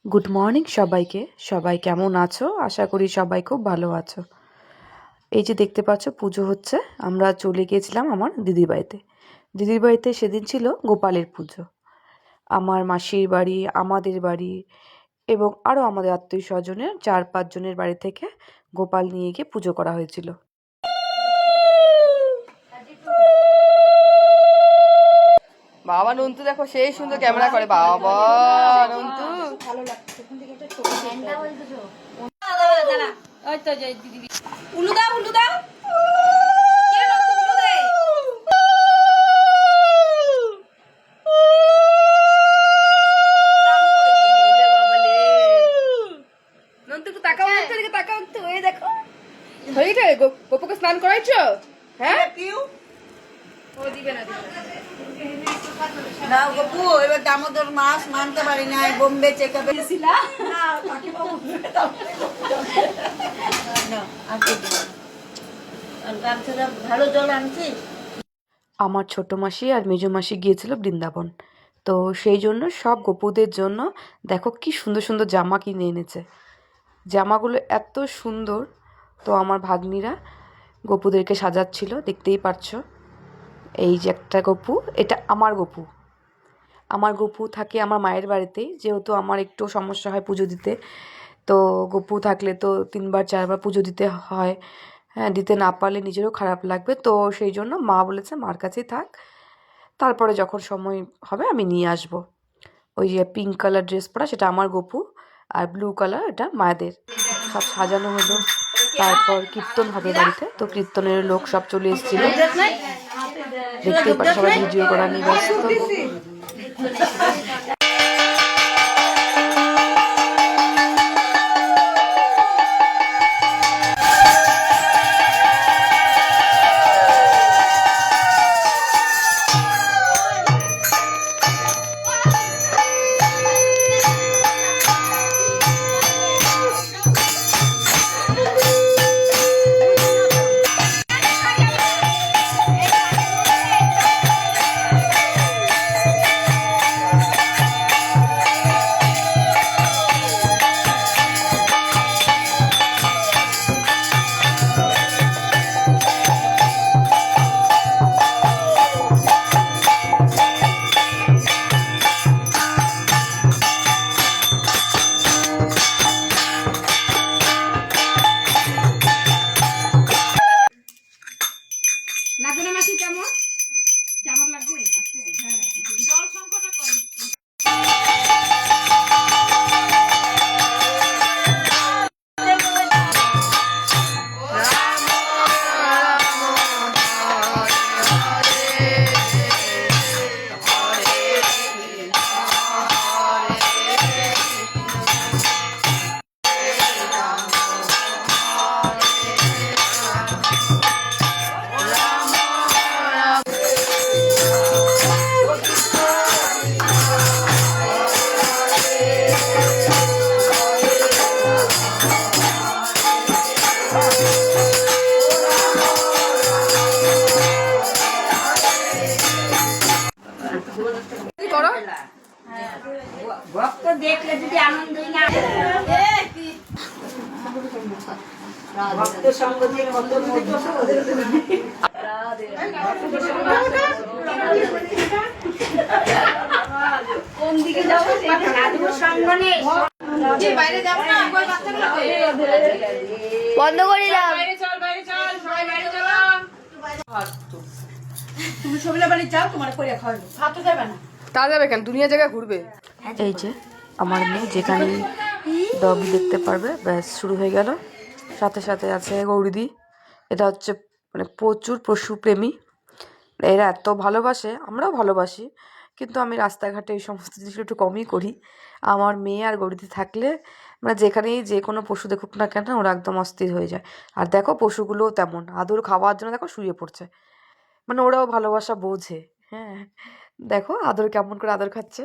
Good morning সবাইকে। সবাই কেমন আছো? আশা করি সবাই খুব ভালো আছো। এই যে দেখতে পাচ্ছ পুজো হচ্ছে। আমরা চলে গিয়েছিলাম আমার দিদির বাড়িতে। দিদির বাড়িতে সেদিন ছিল গোপালের পুজো। আমার মাসির বাড়ি, আমাদের বাড়ি এবং আরও আমাদের আত্মীয় স্বজনের 4-5 জনের বাড়ি থেকে গোপাল নিয়ে গিয়ে পুজো করা হয়েছিল। বাবা নন্তু দেখো সেই সুন্দর ক্যামেরা করে। বাবা নন্তু উলু দাও উলু দাও। নন্তু একটু তাকাও, এদিকে তাকাও একটু। এই দেখো হয়ে গেছে। গোপুকে স্নান করাইছো? হ্যাঁ ও দিবে না না গপু, এবার দামোদর মাস মানতে পারি না, বোম্বে চেকআপে গেছিলাম। ভালো জল আনছি। আমার ছোট মাসি আর মেজো মাসি গিয়েছিল বৃন্দাবন। তো সেই জন্য সব গপুদের জন্য দেখো কি সুন্দর সুন্দর জামা কিনে এনেছে। জামাগুলো এত সুন্দর। তো আমার ভাগ্নিরা গপুদেরকে সাজাচ্ছিল, দেখতেই পারছো। এই যে একটা গপু, এটা আমার গপু। আমার গপু থাকে আমার মায়ের বাড়িতেই, যেহেতু আমার একটু সমস্যা হয় পুজো দিতে। তো গপু থাকলে তো 3-4বার পুজো দিতে হয়। হ্যাঁ, দিতে না পারলে নিজেরও খারাপ লাগবে। তো সেই জন্য মা বলেছে মার কাছেই থাক, তারপরে যখন সময় হবে আমি নিয়ে আসব। ওই যে পিঙ্ক কালার ড্রেস পরা সেটা আমার গপু, আর ব্লু কালার এটা মায়েদের। সব সাজানো হলো, তারপর কীর্তন হবে বাড়িতে। তো কীর্তনের লোক সব চলে এসেছিল, দেখতেই পাচ্ছি সবাই ভিডিও করা নিয়ে ব্যস্ত। লাগবে না মাসি? কেমন কেমন লাগবে? হ্যাঁ জল সংকটটা কই? করো ভক্ত দেখলে যদি আনন্দই না, ভক্ত সঙ্গ দিয়ে কত কোন দিকে যাবো সাধুর সঙ্গ নেই। বাইরে যাবো না, ওই বাচ্চাগুলোকে বন্ধ করে দাও। বাইরে চল, বাইরে চল, সবাই বাইরে চলো। তুমি ছবিলা বাড়ি যাও, তোমার কইরা খাওয়াবো। ভাত তো যাবে না। তা যাবে কেন? দুনিয়া জায়গায় ঘুরবে। এই যে আমার মেয়ে যেখানে ডগি দেখতে পারবে, ব্যাস শুরু হয়ে গেল। সাথে সাথে আছে গৌরীদি। এটা হচ্ছে মানে প্রচুর পশুপ্রেমী। এরা এত ভালোবাসে, আমরাও ভালোবাসি, কিন্তু আমি রাস্তাঘাটে এই সমস্ত জিনিসগুলো একটু কমই করি। আমার মেয়ে আর গৌরীদি থাকলে মানে যেখানেই যে কোনো পশু দেখুক না কেন ওরা একদম অস্থির হয়ে যায়। আর দেখো পশুগুলোও তেমন, আদর খাওয়ার জন্য দেখো শুয়ে পড়ছে, মানে ওরাও ভালোবাসা বোঝে। হ্যাঁ, দেখো আদর কেমন করে আদর খাচ্ছে।